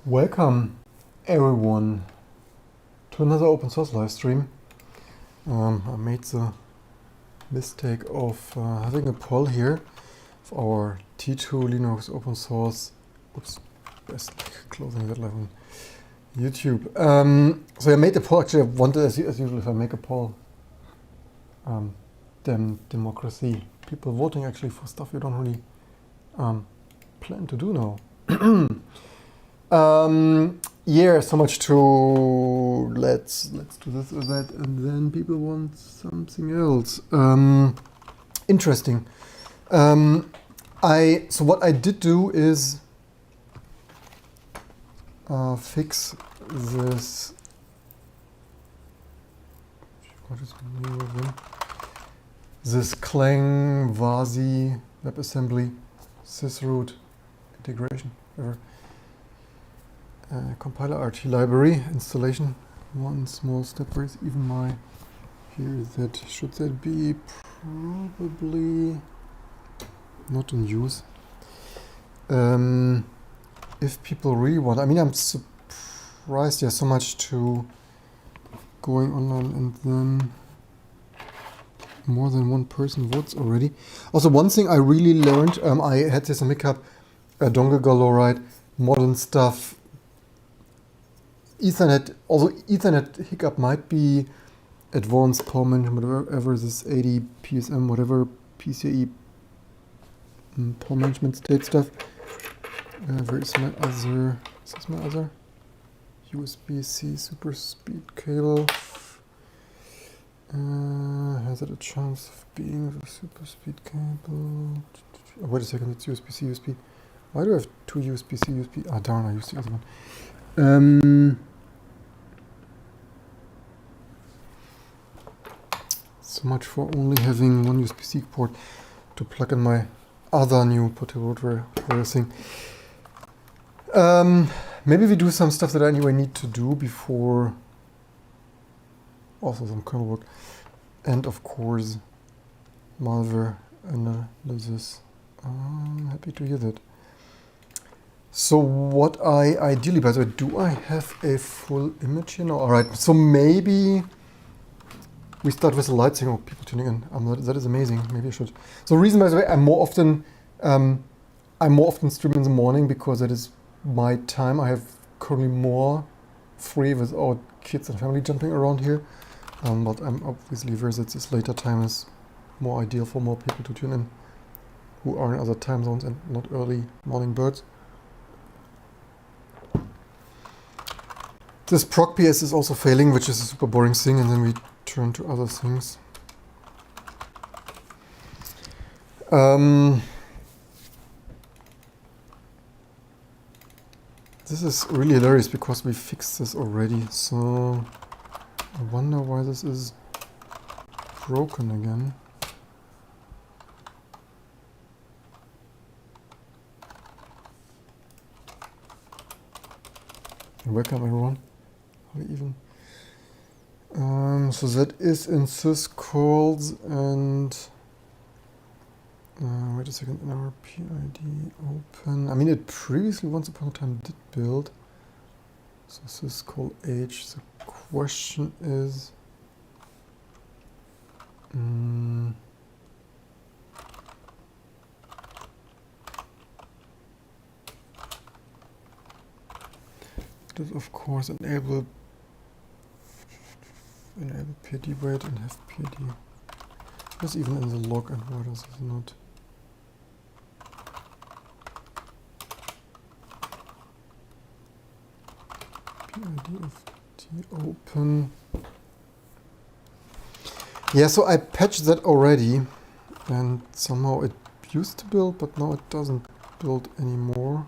Welcome everyone to another open source live stream. I made the mistake of having a poll here of our T2 Linux open source. Oops, best closing that live on YouTube. So I made the poll. Actually, I wanted, as usual, if I make a poll, then democracy, people voting actually for stuff you don't really plan to do now. Yeah, so much to let's do this or that, and then people want something else. Interesting. So what I did do is fix this. What is the name of it? This Clang Vasi WebAssembly sysroot integration. Whatever. Compiler RT library installation. One small step. Where is even my? Here is that. Should that be probably not in use? If people really want, I mean, I'm surprised there's so much to going online, and then more than one person votes already. Also, one thing I really learned, I had this hiccup, dongle galore, right? Modern stuff. Ethernet, also Ethernet hiccup might be advanced power management, whatever this 80 PSM, whatever PCIe power management state stuff. Where is my other? Is this my other? USB-C super speed cable. Has it a chance of being a super speed cable? Oh, wait a second, it's USB-C, USB. Why do I have two USB-C, USB? Ah, darn, I used the other one. So much for only having one USB-C port to plug in my other new portable router thing. Maybe we do some stuff that I anyway need to do before. Also some kernel work, and of course malware analysis. I'm happy to hear that. So what I ideally, by the way, do I have a full image here? No, all right. So maybe we start with the light thing. Oh, people tuning in. That is amazing. Maybe I should. So the reason, by the way, I'm more often streaming in the morning because that is my time. I have currently more free without kids and family jumping around here. But I'm obviously aware that this later time is more ideal for more people to tune in who are in other time zones and not early morning birds. This proc PS is also failing, which is a super boring thing, and then we turn to other things. This is really hilarious because we fixed this already, so I wonder why this is broken again. Welcome everyone. Even so that is in syscalls and wait a second, in our PID open. I mean, it previously once upon a time did build. So syscall H. The question is does of course enable PID wait and have PID. That's even in the log, and why does it not? PID of T open. Yeah, so I patched that already, and somehow it used to build, but now it doesn't build anymore.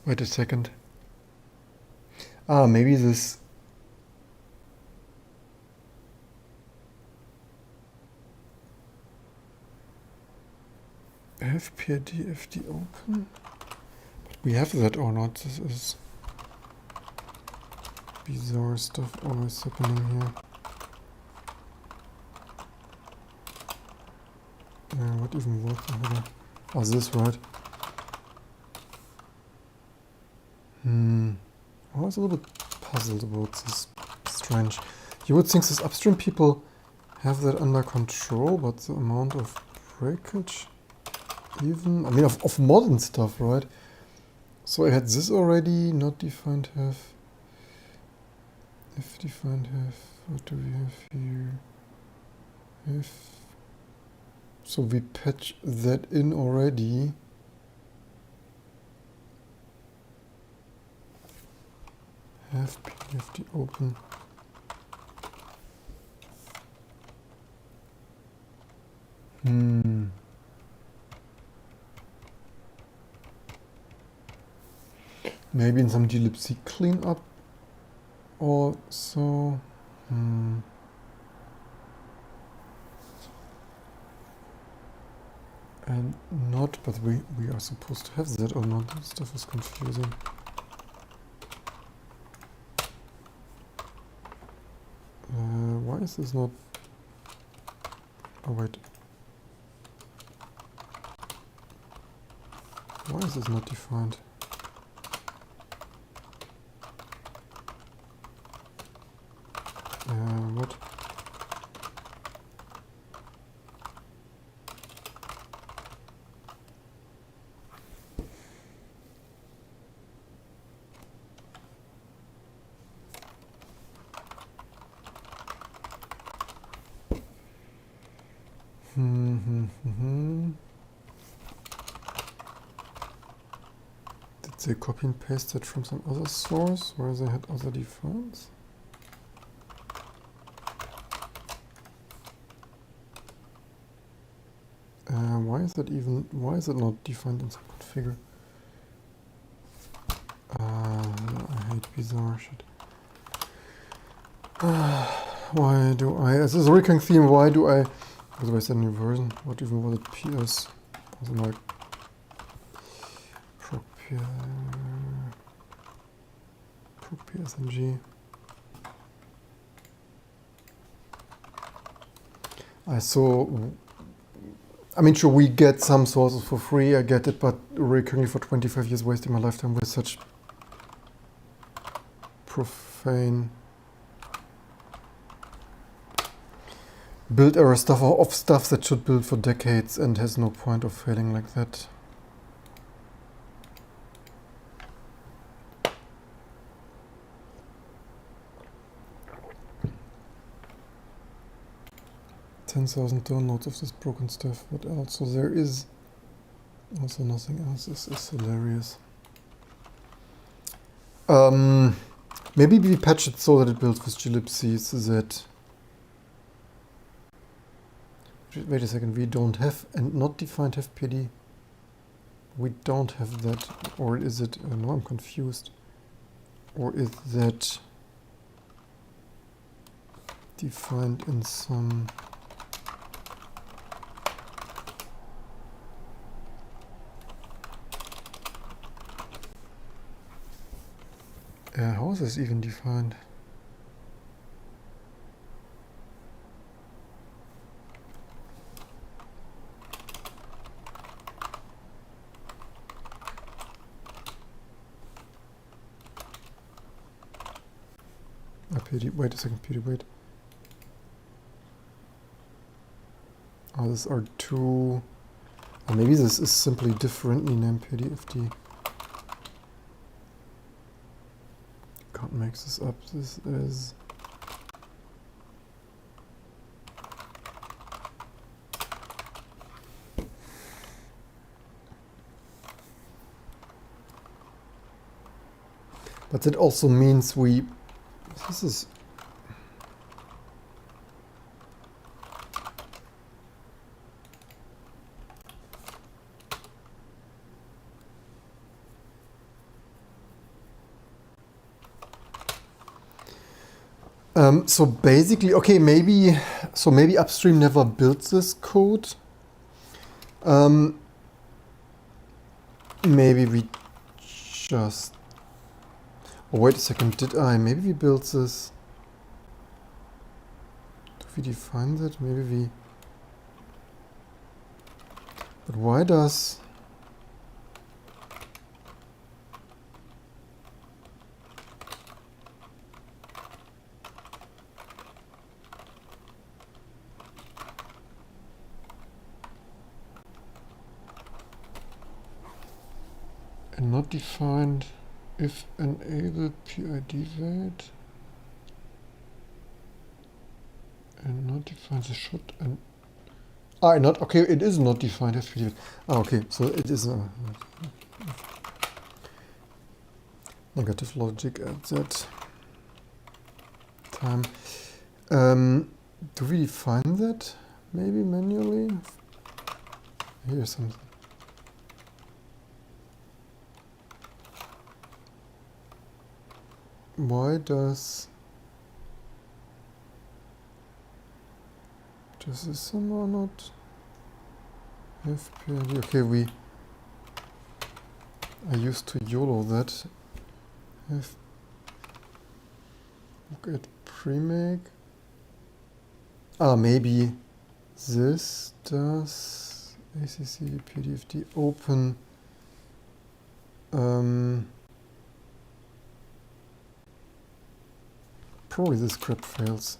Wait a second. Maybe this. FPID FD open? But we have that or not? This is bizarre stuff always happening here. What even was the Oh, this, right? I was a little bit puzzled about this. Strange. You would think these upstream people have that under control, but the amount of breakage, even, I mean, of modern stuff, right? So I had this already, not defined have. If defined have, what do we have here? If, so we patch that in already. Have PFD open. Maybe in some glibc cleanup or so. And not, but we are supposed to have that or not. That stuff is confusing. Why is this not? Oh wait. Why is this not defined? What? Did they copy and paste it from some other source where they had other defines? Why is it not defined in some configure? I hate bizarre shit. Why do I, as is a recurring theme, why do I, by the way, is that a new version? What even was it? PS? Was it like proc PSNG? I mean, sure, we get some sources for free, I get it, but recurringly for 25 years wasting my lifetime with such profane build error stuff or of stuff that should build for decades and has no point of failing like that. $10,000 downloads of this broken stuff. What else? So there is also nothing else. This is hilarious. Maybe we patch it so that it builds with glibc that. Wait a second. We don't have and not defined fpd. We don't have that, or is it? No, I'm confused. Or is that defined in some? How is this even defined? PD, wait a second, PD, wait. Oh, these are two. Oh, maybe this is simply differently named PDFD. Can't make this up. This is. But that also means we. This is. So basically, okay, maybe upstream never built this code. Maybe we just. Oh, wait a second, did I? Maybe we built this. Do we define that? Maybe we... But why does... And not defined if enable PID wait. And not defined the should and not okay. It is not defined as PID wait. Okay, so it is a negative logic at that time. Do we define that maybe manually? Here's something. Why does this somehow not have PID? Okay, I used to YOLO that. Have look at premake. Maybe this does ACC PDFD open. Probably this script fails.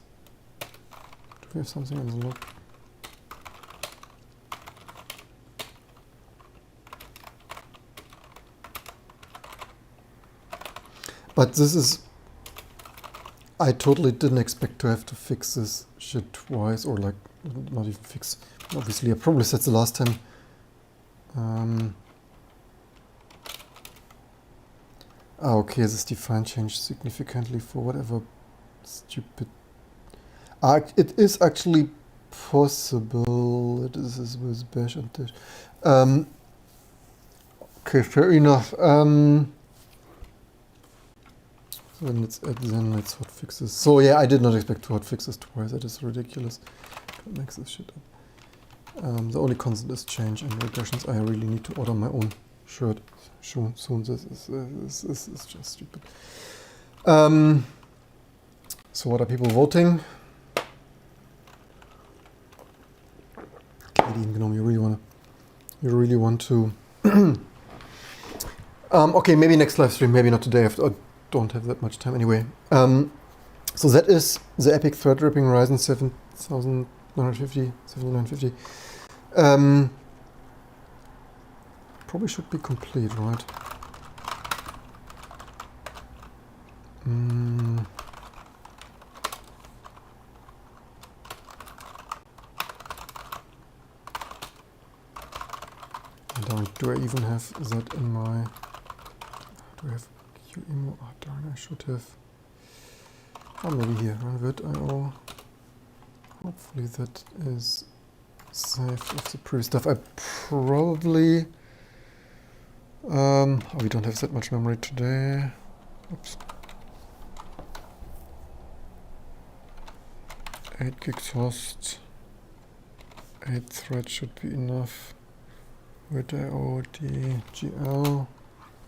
Do we have something on the log? But this is... I totally didn't expect to have to fix this shit twice, or like, not even fix. Obviously, I probably said the last time. Okay, this define changed significantly for whatever stupid... it is actually possible. It is with bash and dash. Okay, fair enough. So let's hotfix this. So yeah, I did not expect to hotfix this twice. That is ridiculous. Can't make this shit up. The only constant is change and regressions. I really need to order my own shirt soon. This is just stupid. So what are people voting? Canadian Gnome, you really want to okay, maybe next live stream, maybe not today. I don't have that much time anyway. So that is the epic thread-ripping Ryzen 7950. Probably should be complete, right? Do I even have that in my... Do I have QEMU? Oh darn, I should have... Oh, maybe here, run vid.io. Hopefully that is saved of the previous stuff. I probably... oh, we don't have that much memory today. Oops. 8 gigs host. 8 threads should be enough. vid.io DGL.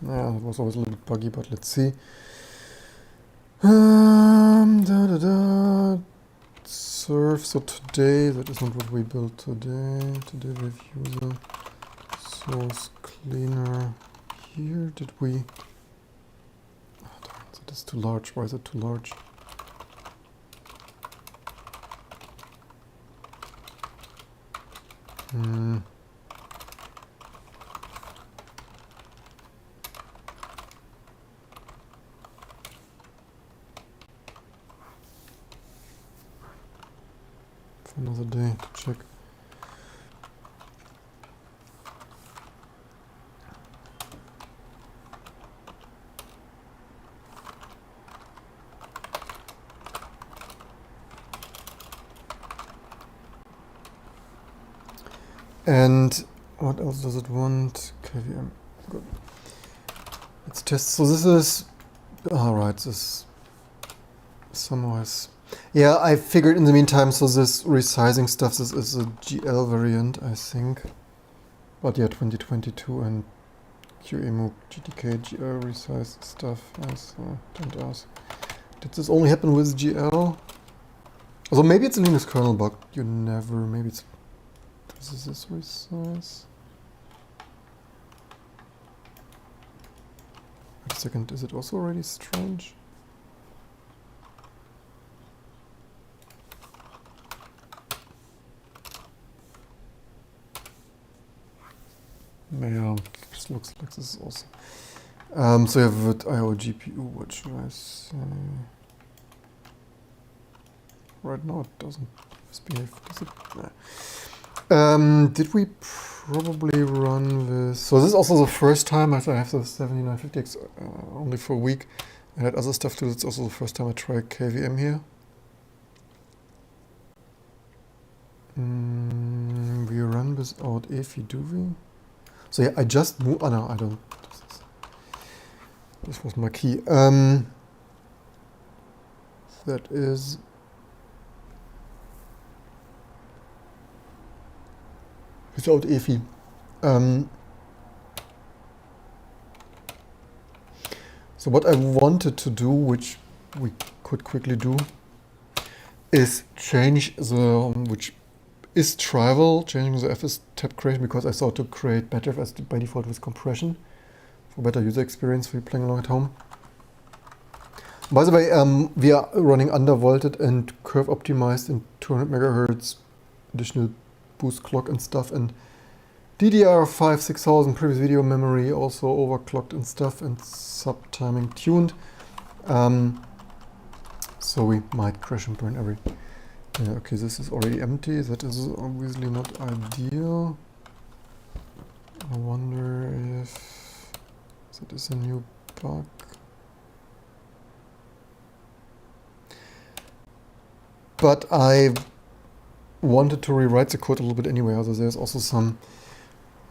Yeah, that was always a little bit buggy, but let's see. Serve. So today, that is not what we built today. Today we have user source cleaner here. Did we? Oh, darn, that is too large. Why is it too large? For another day to check. And what else does it want? KVM. Good. Let's test. So this is... Alright, this somehow is... Yeah, I figured in the meantime, so this resizing stuff, this is a GL variant, I think. But yeah, 2022 and QEMU, GTK, GL resized stuff. Yes, don't ask. Did this only happen with GL? So maybe it's a Linux kernel bug. You never. Maybe it's. Does this resize? Wait a second. Is it also already strange? Yeah, this looks like this is also. So you have with IO GPU. What should I say? Right now it doesn't misbehave. Does it? Nah. Did we probably run this? So this is also the first time I have the 7950X only for a week. I had other stuff too. It's also the first time I tried KVM here. We run without EFI, do we? So yeah, I just moved. Oh no, I don't. This was my key. That is. Without EFI. So what I wanted to do, which we could quickly do, is change the, which is trivial, changing the FS tab creation, because I thought to create better FS by default with compression for better user experience for you playing along at home. By the way, we are running undervolted and curve optimized in 200 megahertz, additional boost clock and stuff, and DDR5 6000 previous video memory also overclocked and stuff, and subtiming tuned. So we might crash and burn every. Okay, this is already empty. That is obviously not ideal. I wonder if that is a new bug. But I wanted to rewrite the code a little bit anyway, although there's also some.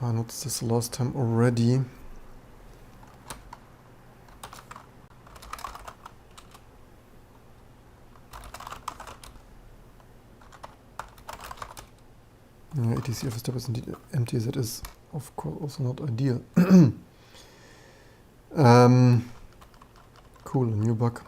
I noticed this last time already. etc if step is indeed empty. That is, of course, also not ideal. Cool, a new bug.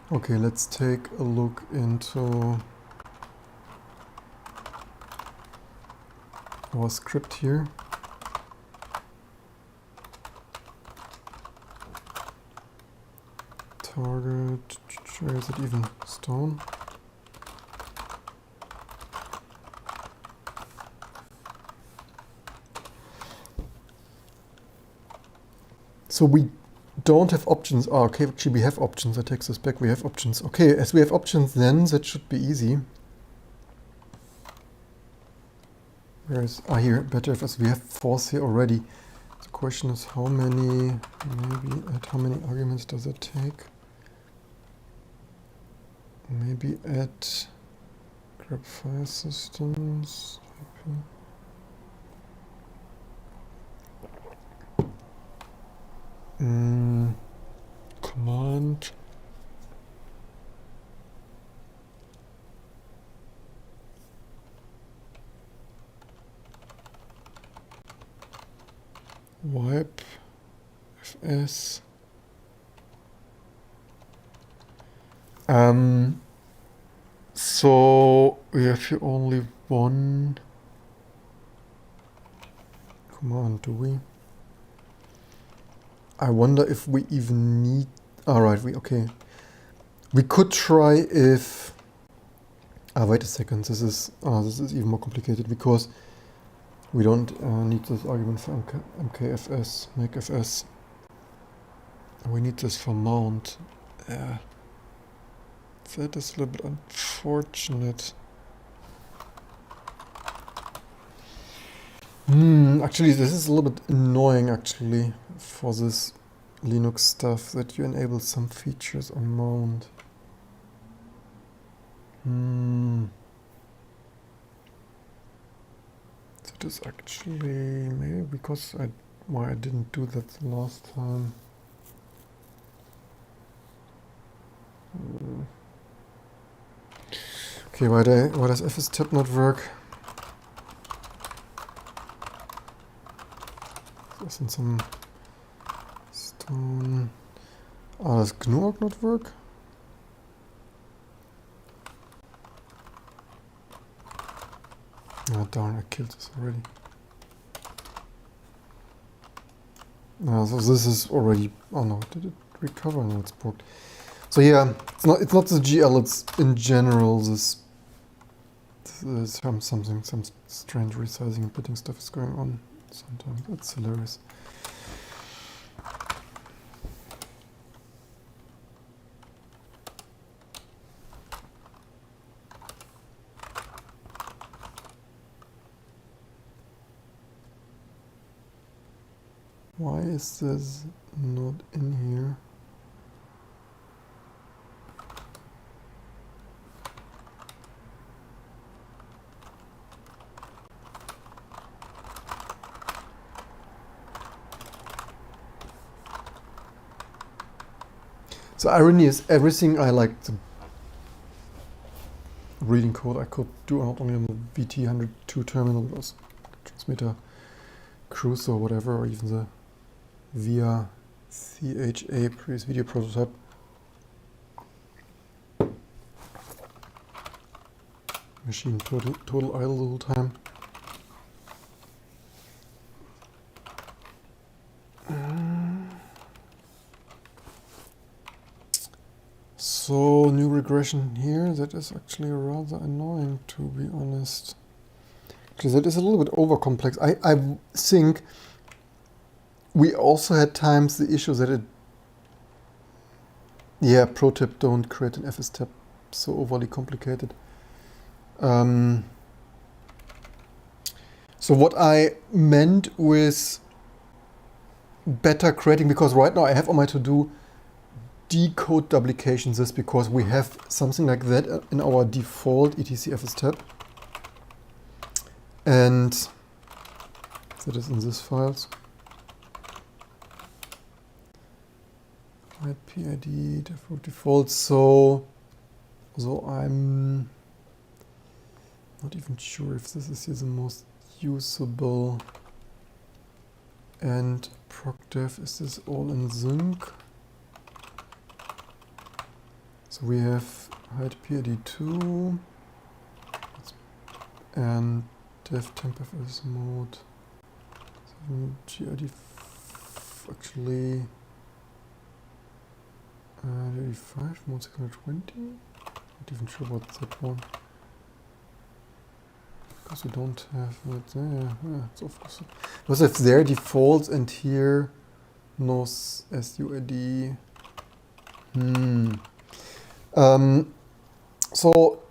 Okay, let's take a look into our script here. Target, where is it even? Stone. So we don't have options. Oh, okay, actually we have options. I take this back. We have options. Okay, as we have options, then that should be easy. Where is, here, better if we have force here already. The question is how many, maybe at how many arguments does it take? Maybe at grab file systems. Command. Wipe fs. So we have here only one command, do we? I wonder if we even need. All right, okay. We could try if. Wait a second. This is even more complicated because we don't need this argument for mkfs, makefs. We need this for mount. That is a little bit unfortunate. Actually, this is a little bit annoying, actually, for this Linux stuff, that you enable some features on mount. That is actually maybe because why I didn't do that the last time. Okay, why does fstab not work? Doesn't some stone... Oh, does GNU not work? Oh darn, I killed this already. So this is already... Oh no, did it recover? No, it's broke. So yeah, it's not the GL, it's in general this some strange resizing and bitting stuff is going on sometimes. That's hilarious. Why is this not in here? So irony is everything I like the reading code I could do not only on the VT102 terminal, but also transmitter Cruise or whatever, or even the via CHA previous video prototype. Machine total idle the whole time. So new regression here, that is actually rather annoying, to be honest. Because that is a little bit over complex. I think we also had times the issue that it... Yeah, pro tip, don't create an fstab so overly complicated. So what I meant with better creating, because right now I have on my to-do decode duplications, this because we have something like that in our default etc fstab, and that is in this files. PID default. So I'm not even sure if this is here the most usable. And procdev, is this all in sync? So we have hide PID2 and dev tempfs mode. GID actually 35 mode 620. Not even sure about that one because we don't have it there. Yeah, it's of course because if their defaults and here no SUID. So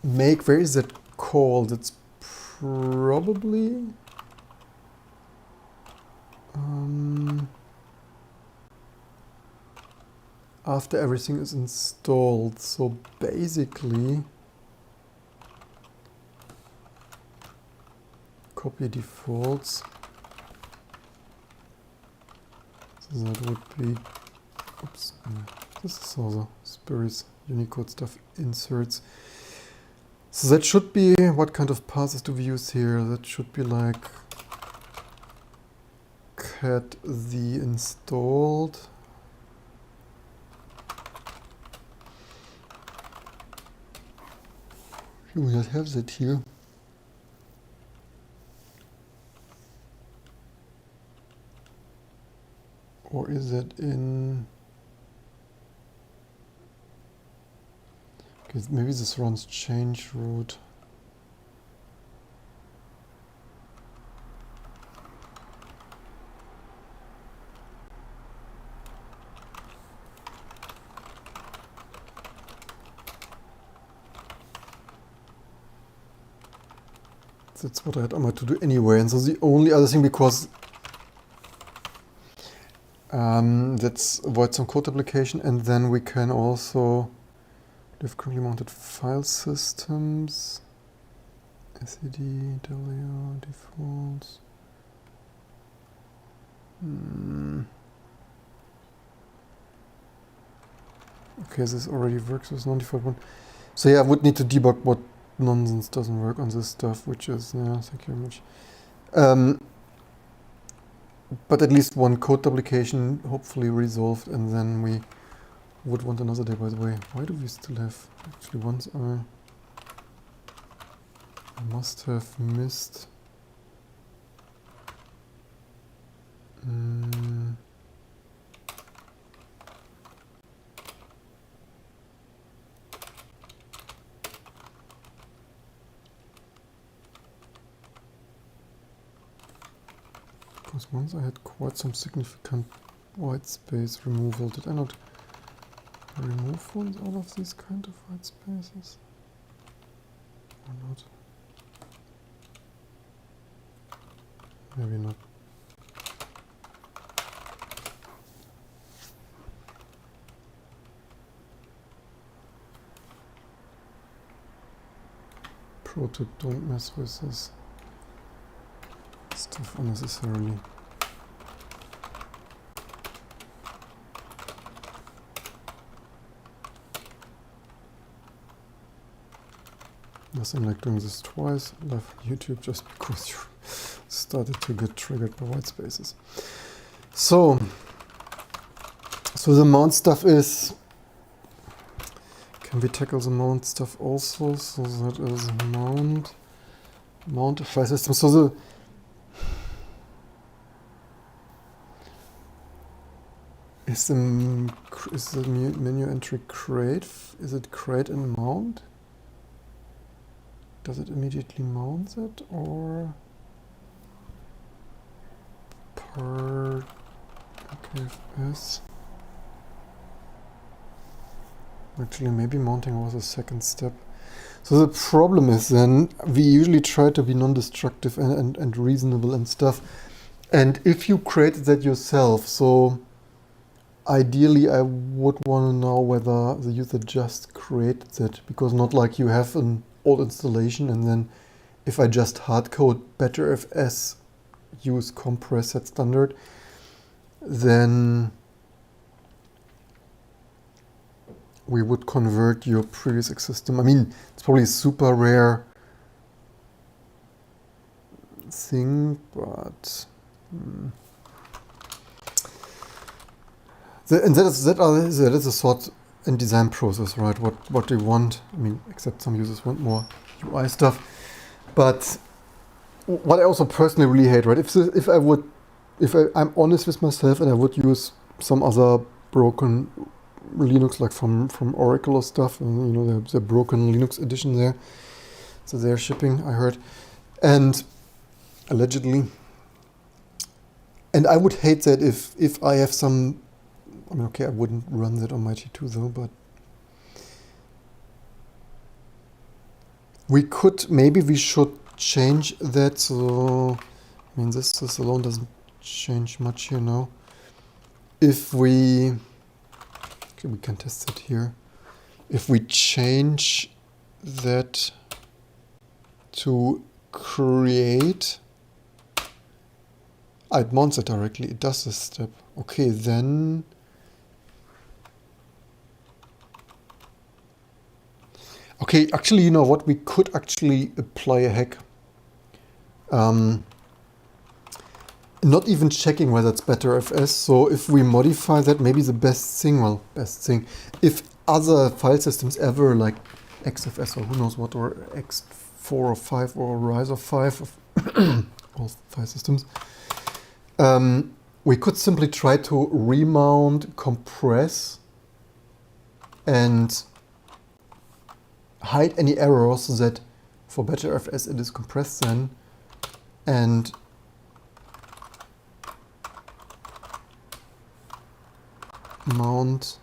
make, where is that called? It's probably after everything is installed. So basically copy defaults. So that would be, oops, this is also spurious Unicode stuff, inserts. So that should be, what kind of passes do we use here? That should be like cat the installed. We not have that here. Or is that in... Okay, maybe this runs change root. That's what I had on my to-do anyway. And so the only other thing, because that's avoid some code application, and then we can also live currently mounted file systems, SED, W, defaults. Okay, this already works with non-default one. So yeah, I would need to debug what nonsense doesn't work on this stuff, which is, yeah, thank you very much. But at least one code duplication hopefully resolved, and then we would want another day, by the way. Why do we still have, actually once I must have missed. Because once I had quite some significant white space removal. Did I not remove ones out of these kind of white spaces? Or not? Maybe not. Pro tip, don't mess with this stuff unnecessarily. Nothing like doing this twice live on YouTube just because you started to get triggered by white spaces. So the mount stuff is, can we tackle the mount stuff also? So that is mount file system. So is the menu entry create? Is it create and mount? Does it immediately mount it, or per OKFS? Actually, maybe mounting was a second step. So the problem is then, we usually try to be non-destructive and reasonable and stuff. And if you created that yourself, so ideally I would want to know whether the user just created it, because not like you have an old installation and then if I just hardcode betterfs use compress set standard, then we would convert your previous system. I mean, it's probably a super rare thing, but that is a sort and design process, right? What they want. I mean, except some users want more UI stuff. But what I also personally really hate, right? If I'm honest with myself and I would use some other broken Linux, like from Oracle or stuff, and you know, the broken Linux edition there, so they're shipping, I heard, and allegedly. And I would hate that if I have some. I mean, okay, I wouldn't run that on my T2 though, but maybe we should change that. So, I mean, this alone doesn't change much here now. If we can test it here. If we change that to create, it mounts it directly. It does this step. Okay, then. Okay, actually, you know what? We could actually apply a hack. Not even checking whether it's betterfs. So if we modify that, maybe the best thing, if other file systems ever, like XFS or who knows what, or X4 or 5 or Rise of 5, all file systems, we could simply try to remount, compress, and hide any errors so that for betterfs it is compressed then, and mount.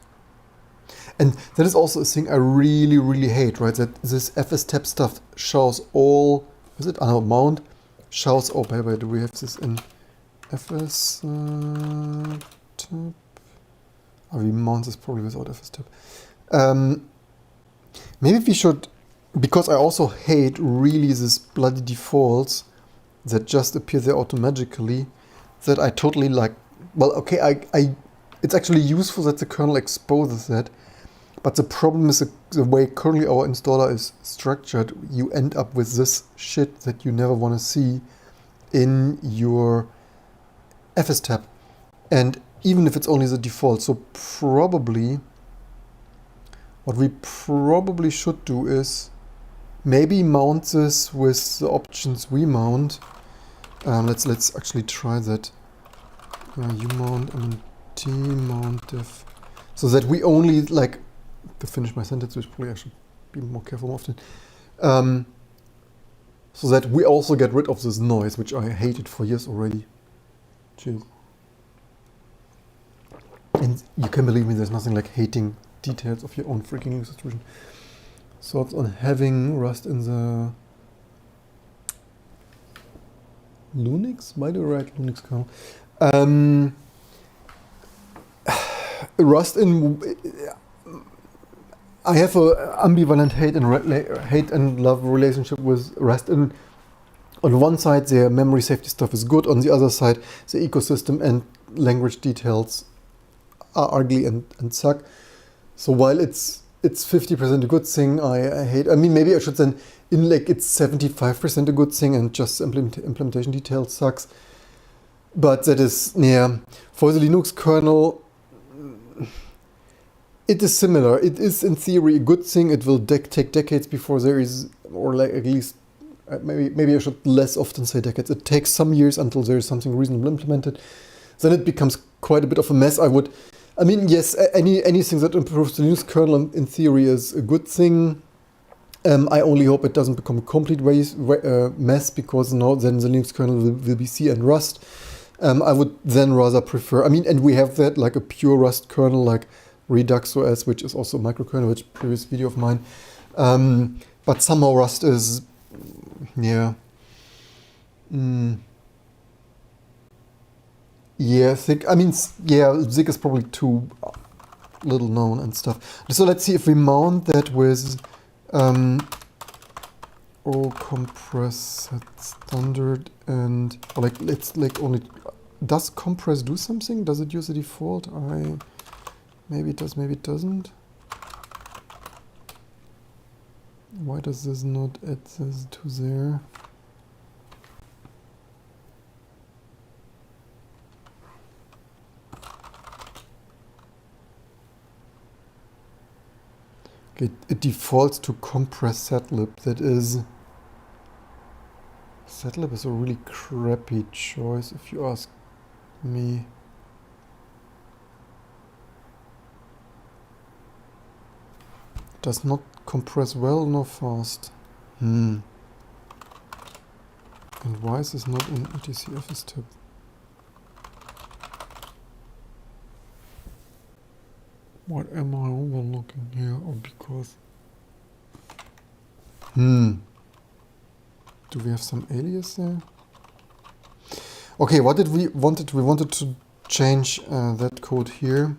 And that is also a thing I really, really hate, right? That this fstab stuff shows all, is it? Oh, mount shows, oh, by the way, do we have this in fstab? Oh, we mount this probably without fstab. Maybe we should, because I also hate really this bloody defaults that just appear there automatically, that I totally like, well, okay, it's actually useful that the kernel exposes that, But the problem is the way currently our installer is structured, you end up with this shit that you never want to see in your FS tab. And even if it's only the default, so probably what we probably should do is maybe mount this with the options we mount. Let's actually try that. Umount and tmount def, so that we only, like, to finish my sentence, which probably I should be more careful more often. So that we also get rid of this noise, which I hated for years already. Cheers. And you can believe me, there's nothing like hating details of your own freaking Linux distribution. Thoughts on having Rust in the Linux? Why do I write Linux kernel? Rust in... I have an ambivalent hate and love relationship with Rust. On one side, their memory safety stuff is good. On the other side, the ecosystem and language details are ugly and suck. So while it's 50% a good thing, I hate... I mean, maybe I should then... it's 75% a good thing and just implementation detail sucks. But that is... yeah. For the Linux kernel... it is similar. It is in theory a good thing. It will take decades before there is, or like at least, maybe I should less often say decades. It takes some years until there is something reasonable implemented. Then it becomes quite a bit of a mess. I mean, yes, anything that improves the Linux kernel in theory is a good thing. I only hope it doesn't become a complete mess, because now then the Linux kernel will be C and Rust. I would then rather prefer, I mean, and we have that like a pure Rust kernel like Redux OS, which is also a microkernel, which previous video of mine. But somehow Rust is, yeah. Yeah, thick. I mean, yeah, Zig is probably too little known and stuff. So let's see if we mount that with compress set standard and like let's like only. Does compress do something? Does it use the default? Maybe it does, maybe it doesn't. Why does this not add this to there? Okay, it defaults to compress setlib. Setlib is a really crappy choice if you ask me. Does not compress well nor fast. And why is this not in etcfs tab? What am I overlooking here? Or because... Do we have some alias there? Okay, what did we wanted? We wanted to change that code here.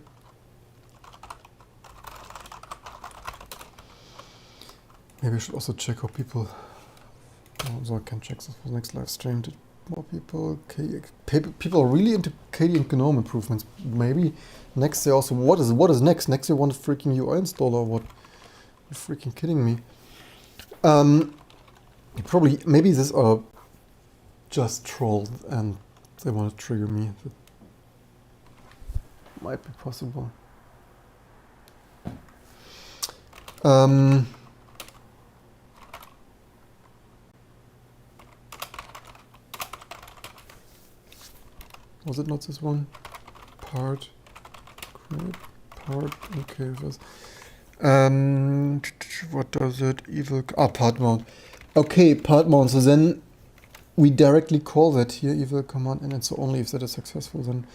Maybe I should also check how people... so I can check this for the next live stream. Did more people... people are really into KDE and GNOME improvements. Maybe next they also... What is next? Next they want a freaking UI installer. What? You're freaking kidding me. Probably... Maybe these are just trolls and they want to trigger me. That might be possible. Was it not this one? Part, create, part, okay, was, what does it, part mount. Okay, part mount, so then we directly call that here, evil command, and it's only if that is successful then.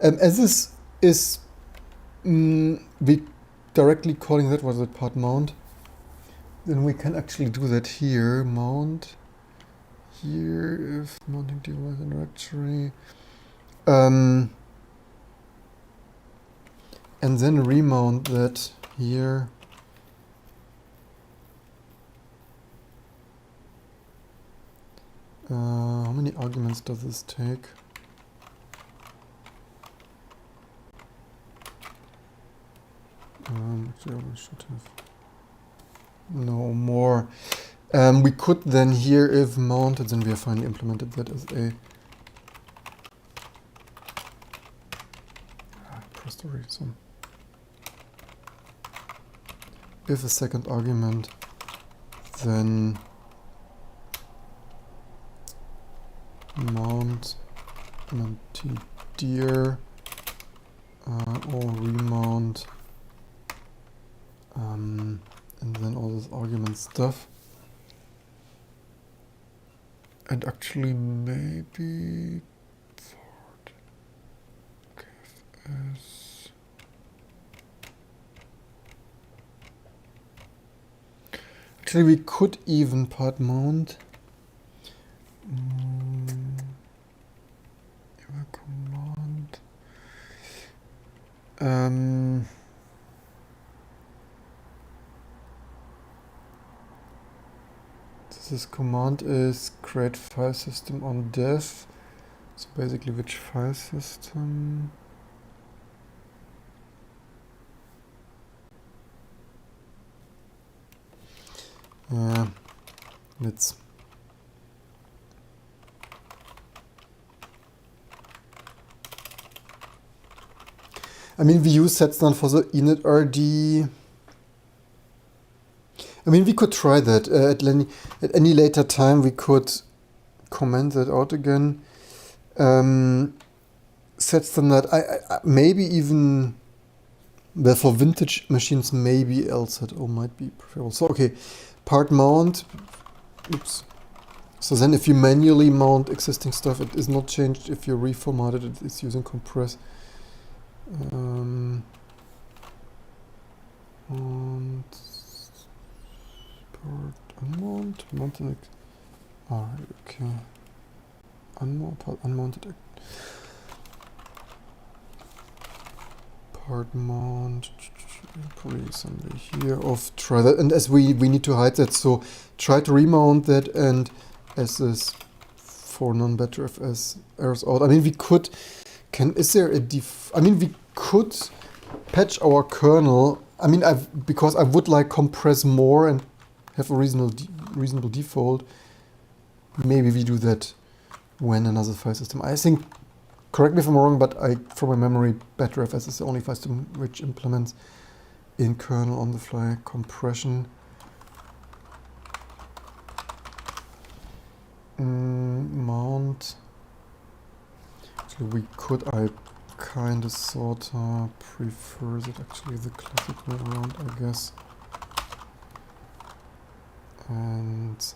As this is, we directly calling that, was it part mount, then we can actually do that here, mount, here, if mounting device in directory, and then remount that here. How many arguments does this take? Still, we should have no more. We could then here, if mounted, then we have finally implemented that as a press the reason. If a second argument, then mount dear or remount and then all this argument stuff. And actually maybe KFS. Actually we could even part mount. Command. This command is create file system on dev. So basically which file system? Let's we use setstand for the init.rd. We could try that at any later time. We could comment that out again. Setstand, I maybe even, well, for vintage machines, maybe lzo might be preferable. So okay, part mount. Oops. So then, if you manually mount existing stuff, it is not changed. If you reformat it, it's using compress. And part unmount, mounted. Alright, okay. Unmounted. Part mount. Probably somewhere here. Try that, and as we need to hide that, so try to remount that and SS for non-BetterFS errors out. We could. Is there a we could patch our kernel. Because I would like compress more and have a reasonable default. Maybe we do that when another file system. I think, correct me if I'm wrong, but from my memory, BetterFS is the only file system which implements in kernel on the fly compression. Mount. Actually, I kind of sort of prefer it actually the classic way around, I guess. And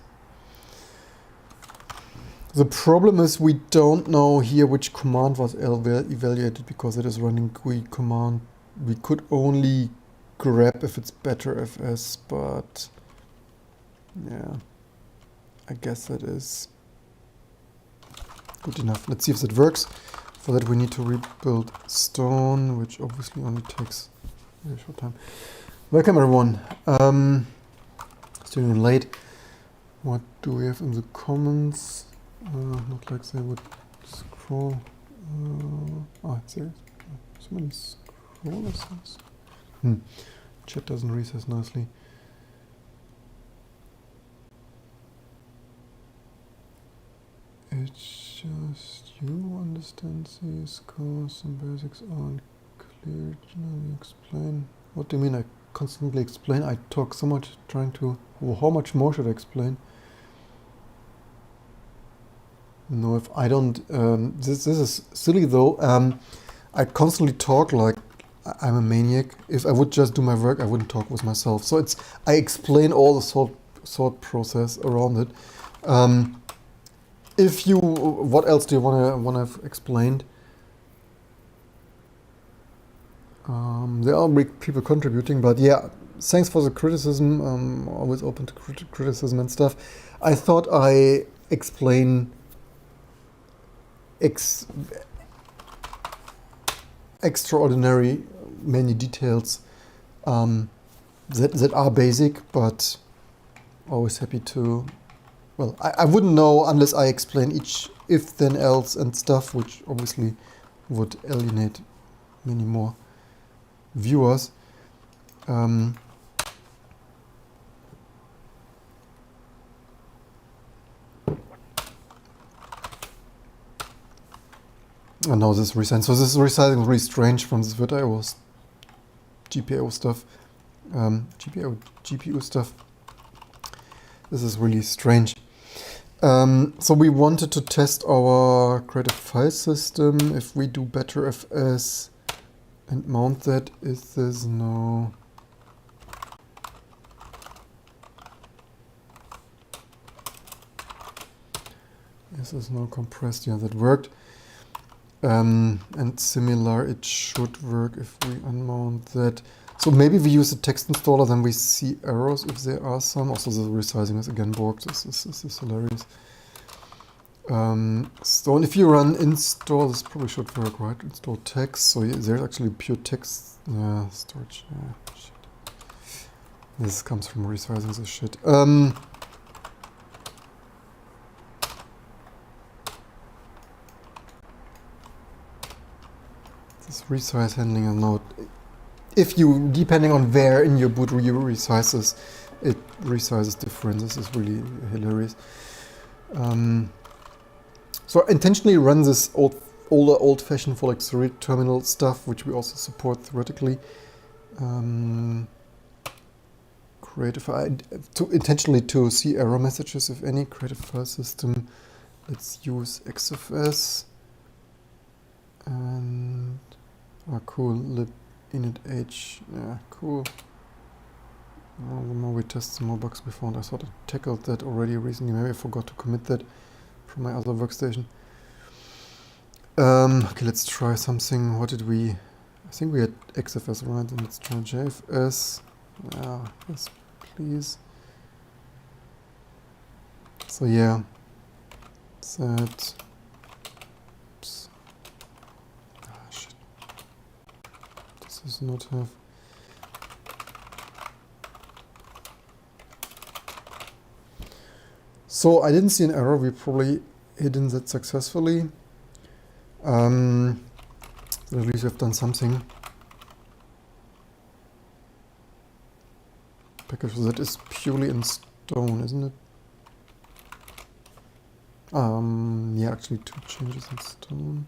the problem is we don't know here which command was evaluated because it is running GUI command. We could only grab if it's BetterFS, but yeah, I guess that is good enough. Let's see if that works. For that we need to rebuild Stone, which obviously only takes a very short time. Welcome everyone. It's doing late. What do we have in the comments? Not like they would scroll. It's there. So many scrollers. Chat doesn't recess nicely. It's just you understand these codes, some basics aren't clear. Generally explain. What do you mean I constantly explain? I talk so much trying to... Well, how much more should I explain? No, if I don't... this is silly though. I constantly talk like I'm a maniac. If I would just do my work, I wouldn't talk with myself. So I explain all the thought process around it. What else do you want to have explained? There are people contributing, but yeah, thanks for the criticism. I'm always open to criticism and stuff. I thought I explain extraordinary many details that are basic, but always happy to. Well, I wouldn't know unless I explain each if then else and stuff, which obviously would alienate many more viewers. And now this resizing. So this resizing is really strange from this VirtIO GPIO stuff. GPU stuff. This is really strange. So we wanted to test our creative file system. If we do better FS and mount that, is this no? This is now compressed. Yeah, that worked. And similar, it should work if we unmount that. So maybe we use the text installer, then we see errors if there are some. Also, the resizing is again borked. This is hilarious. So, and if you run install, this probably should work, right? Install text. So there's actually pure text storage. Yeah, shit. This comes from resizing this shit. This resize handling is not. If you, depending on where in your boot you resize this, it resizes different. This is really hilarious. So I intentionally run this old-fashioned for like Cyrillic terminal stuff, which we also support theoretically. Intentionally to see error messages, if any. Creative file system. Let's use XFS. And cool. Lib init h. Yeah, cool. Well, the more we test, the more bugs we found. I thought I tackled that already recently. Maybe I forgot to commit that from my other workstation. Okay, let's try something. What did we? I think we had XFS, right? And let's try JFS. Yes, please. So yeah, that. Oops. Shit. This does not have. So I didn't see an error. We probably hidden that successfully. At least we've done something. Package that is purely in stone, isn't it? Yeah, actually 2 changes in stone.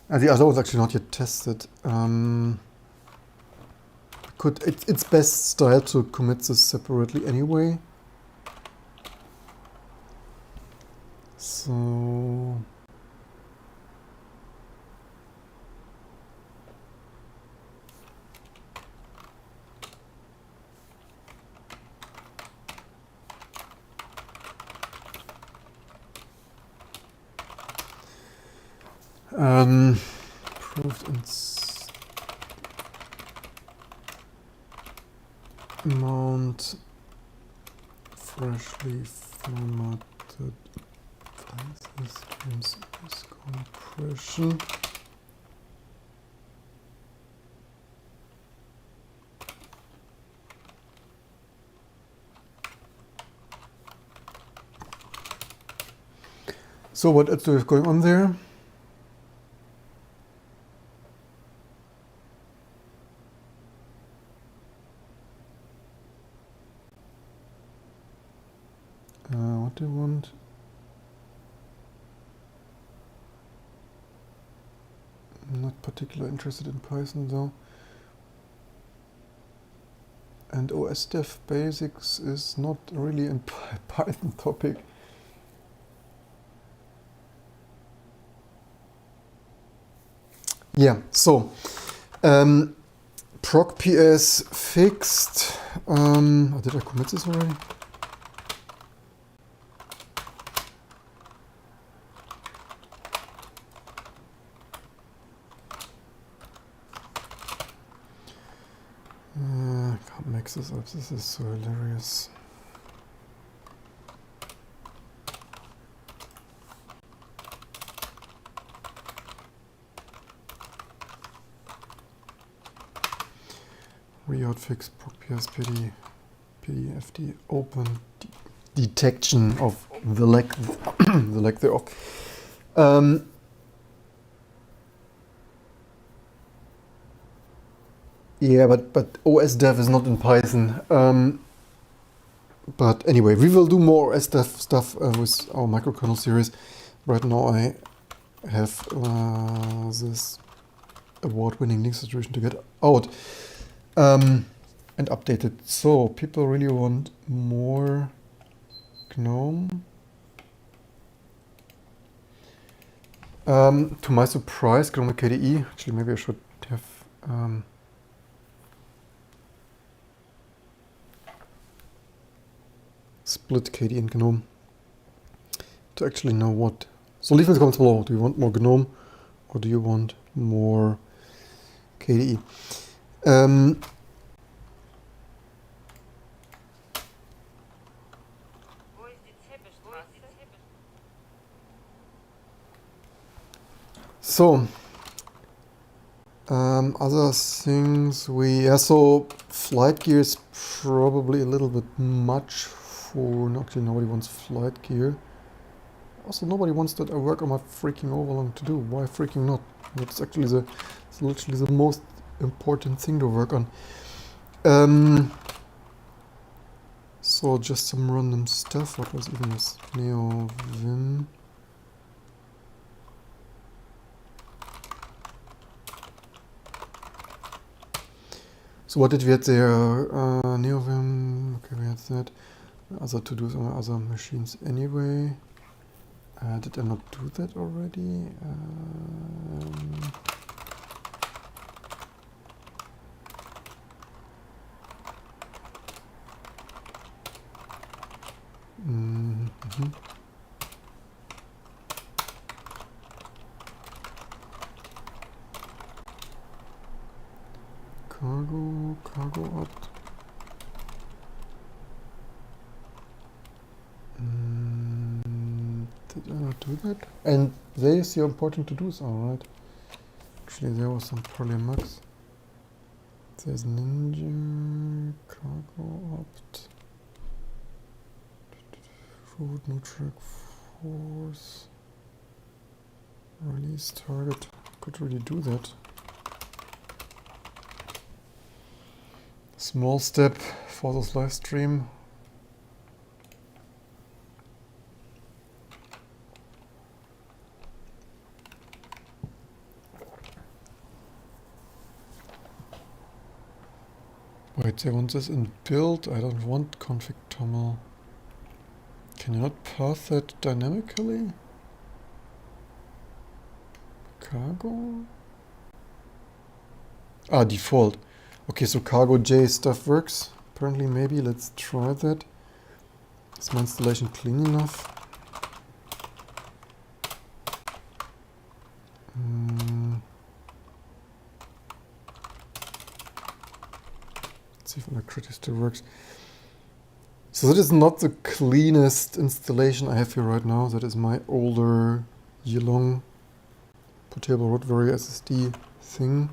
And the other was actually not yet tested. It's best style to commit this separately anyway. So proved mount freshly formatted systems is compression. So what else do we have going on there? What do you want? I'm not particularly interested in Python though. And OS Dev Basics is not really a Python topic. Yeah, so proc PS fixed. Did I commit this already? I can't mix this up. This is so hilarious. Rehotfix proc PS PDFD open detection of the lag the lag thereof. Yeah, but OS dev is not in Python. But anyway, we will do more OS dev stuff with our microkernel series. Right now I have this award-winning Linux distribution to get out and update it. So people really want more GNOME. To my surprise, GNOME KDE. Actually, maybe I should have split KDE and GNOME to actually know what. So leave in the comments below. Do you want more GNOME or do you want more KDE? So other things so flight gear is probably a little bit much for, actually nobody wants flight gear. Also nobody wants that I work on my freaking overlong to do. Why freaking not? That's actually it's literally the most important thing to work on. So just some random stuff. What was even this? Neo Vim. So what did we have there? NeoVim, okay, we had that. Other to-dos on other machines anyway. Did I not do that already? Cargo opt. Did I not do that? And there's your important to-dos, alright. Actually, there was some Polymux. There's Ninja, Cargo opt. Root, no track force. Release target. Could really do that. Small step for this live stream. Wait, they want this in build. I don't want config toml. Can you not path that dynamically? Cargo? Ah, default. Okay, so cargo J stuff works. Apparently, maybe. Let's try that. Is my installation clean enough? Let's see if Electricity still works. So that is not the cleanest installation I have here right now. That is my older year-long portable Roadwarrior SSD thing.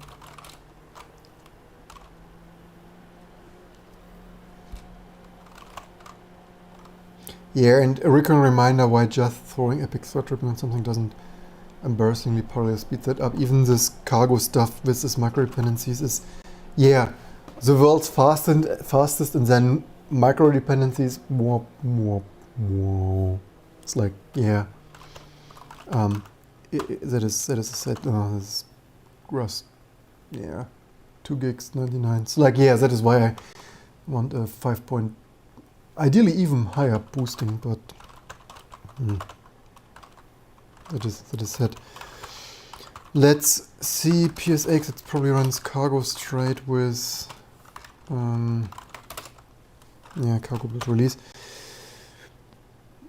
Yeah, and a recurring reminder why just throwing epic threadripping on something doesn't embarrassingly parallel speed that up. Even this cargo stuff with this micro dependencies is, yeah, the world's fastest, and then micro dependencies. It's like, yeah, that is a set. This is gross. Yeah, 2 gigs 99. So like, yeah, that is why I want a 5 point. Ideally even higher boosting, but that is set. Let's see, PSX, it probably runs cargo straight with cargo build release.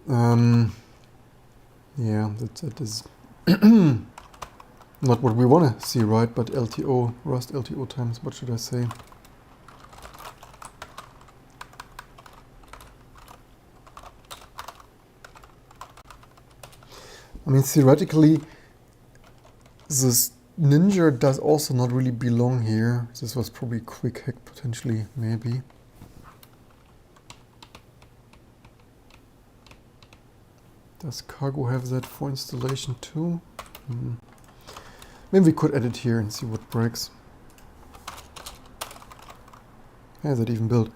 Yeah, that is not what we want to see, right? But LTO, Rust LTO times, what should I say? I mean, theoretically, this Ninja does also not really belong here. This was probably a quick hack, potentially, maybe. Does Cargo have that for installation too? Maybe we could edit here and see what breaks. Has it even built?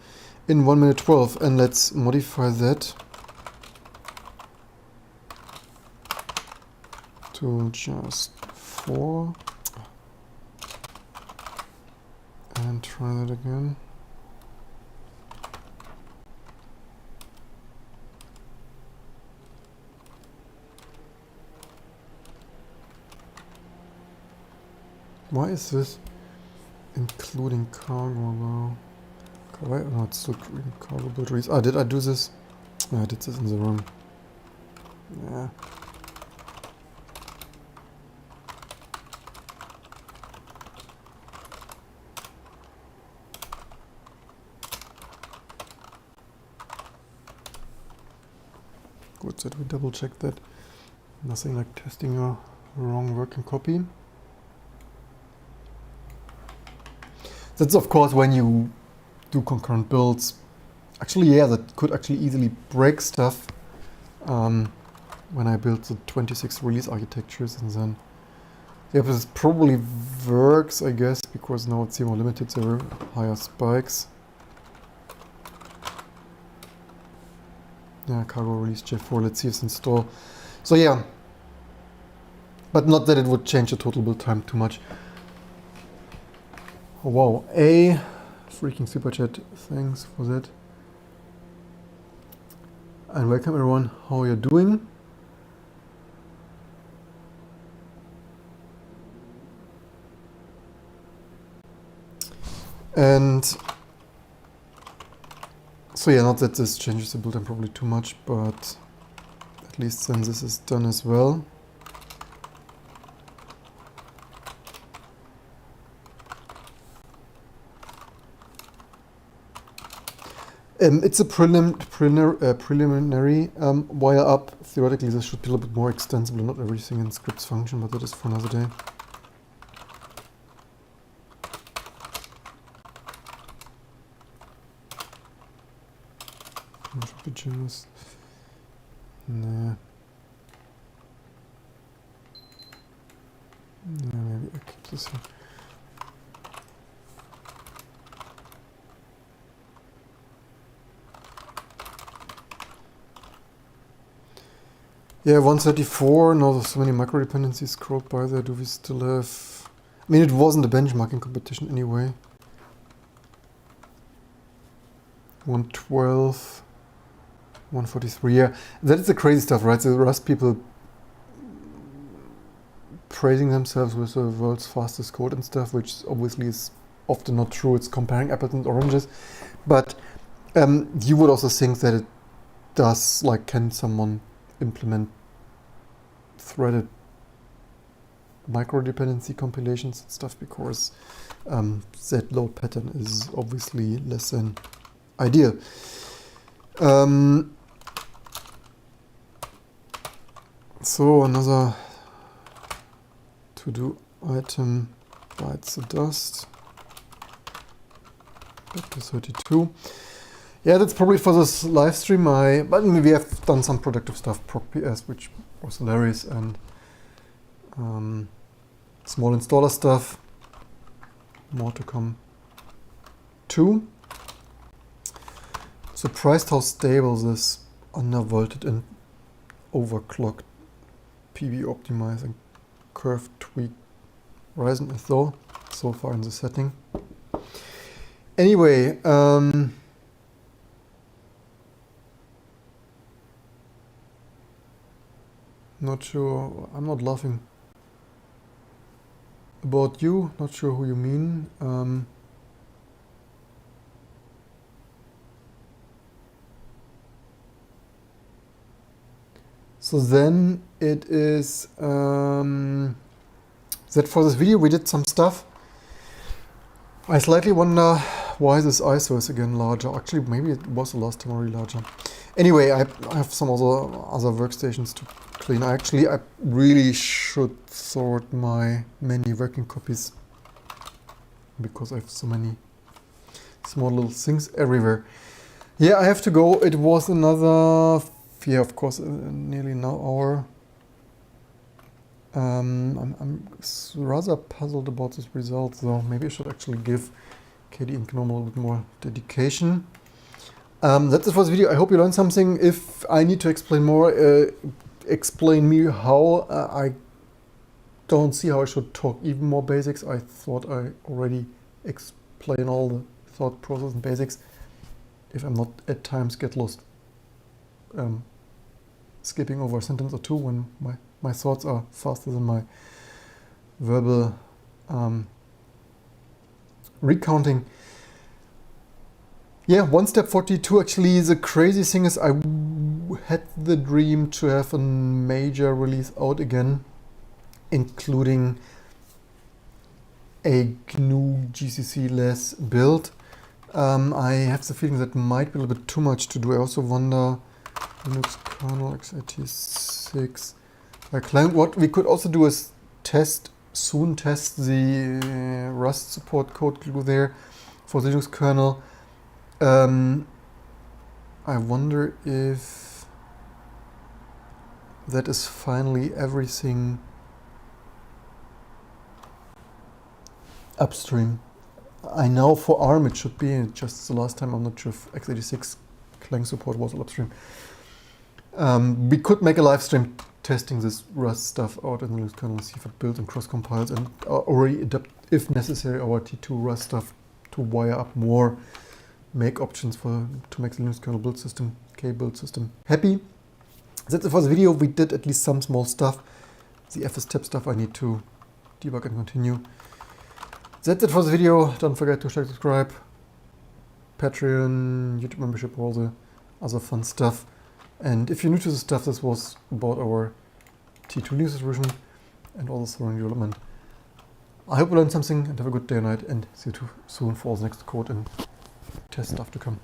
In 1 minute 12, and let's modify that to just 4 and try that again. Why is this including cargo though? Why not still cargo batteries? Ah, did I do this? No, I did this in the wrong. Yeah. Good that we double check that. Nothing like testing a wrong working copy. That's of course when you do concurrent builds. Actually, yeah, that could actually easily break stuff. When I built the 26 release architectures, and then yeah, but this probably works, I guess, because now it's more limited, there were higher spikes. Yeah, cargo release J4, let's see if it's installed. So yeah, but not that it would change the total build time too much. Oh wow, a freaking super chat, thanks for that. And welcome everyone, how are you doing? And so yeah, not that this changes the build time probably too much, but at least then this is done as well. It's a preliminary wire up. Theoretically, this should be a little bit more extensible. Not everything in scripts function, but that is for another day. Should be generous. Nah. Yeah, maybe I keep this here. Yeah, 134. Now there's so many micro dependencies scrolled by there. Do we still have? I mean, it wasn't a benchmarking competition anyway. 112, 143. Yeah, that is the crazy stuff, right? The Rust people praising themselves with the world's fastest code and stuff, which obviously is often not true. It's comparing apples and oranges, but you would also think that it does. Like, can someone implement threaded micro dependency compilations and stuff, because that load pattern is obviously less than ideal. So another to-do item bites the dust. Back to 32. Yeah, that's probably for this live stream. But we have done some productive stuff, proc.ps, which was hilarious, and small installer stuff. More to come too. Surprised how stable this undervolted and overclocked PV optimizing curve tweak Ryzen is though, so far in the setting. Anyway, not sure, I'm not laughing about you, not sure who you mean. So then it is that for this video we did some stuff. I slightly wonder why this ISO is again larger. Actually, maybe it was the last time already larger. Anyway, I have some other workstations to clean. I really should sort my many working copies, because I have so many small little things everywhere. Yeah, I have to go. It was another, yeah, of course, nearly an hour. I'm rather puzzled about this result, though. Maybe I should actually give KDE and GNOME a little bit more dedication. That's it for this video. I hope you learned something. If I need to explain more, explain me how. I don't see how I should talk even more basics. I thought I already explained all the thought process and basics. If I'm not at times get lost skipping over a sentence or two when my thoughts are faster than my verbal recounting. Yeah, 1 step 42. Actually, the crazy thing is I had the dream to have a major release out again, including a GNU GCC-less build. I have the feeling that might be a little bit too much to do. I also wonder Linux kernel x86. What we could also do is soon test the Rust support code glue there for the Linux kernel. I wonder if that is finally everything upstream. I know for ARM it should be, just the last time I'm not sure if x86 Clang support was upstream. We could make a live stream testing this Rust stuff out in the Linux kernel, see if it builds and cross-compiles, and already adapt, if necessary, our T2 Rust stuff to wire up more, make options to make the Linux kernel build system, K-build system happy. That's it for the video. We did at least some small stuff. The fstep stuff I need to debug and continue. That's it for the video. Don't forget to share, subscribe, Patreon, YouTube membership, all the other fun stuff. And if you're new to the stuff, this was about our T2 Linux version and all the surrounding development. I hope you learned something and have a good day or night, and see you soon for all the next code and test stuff to come.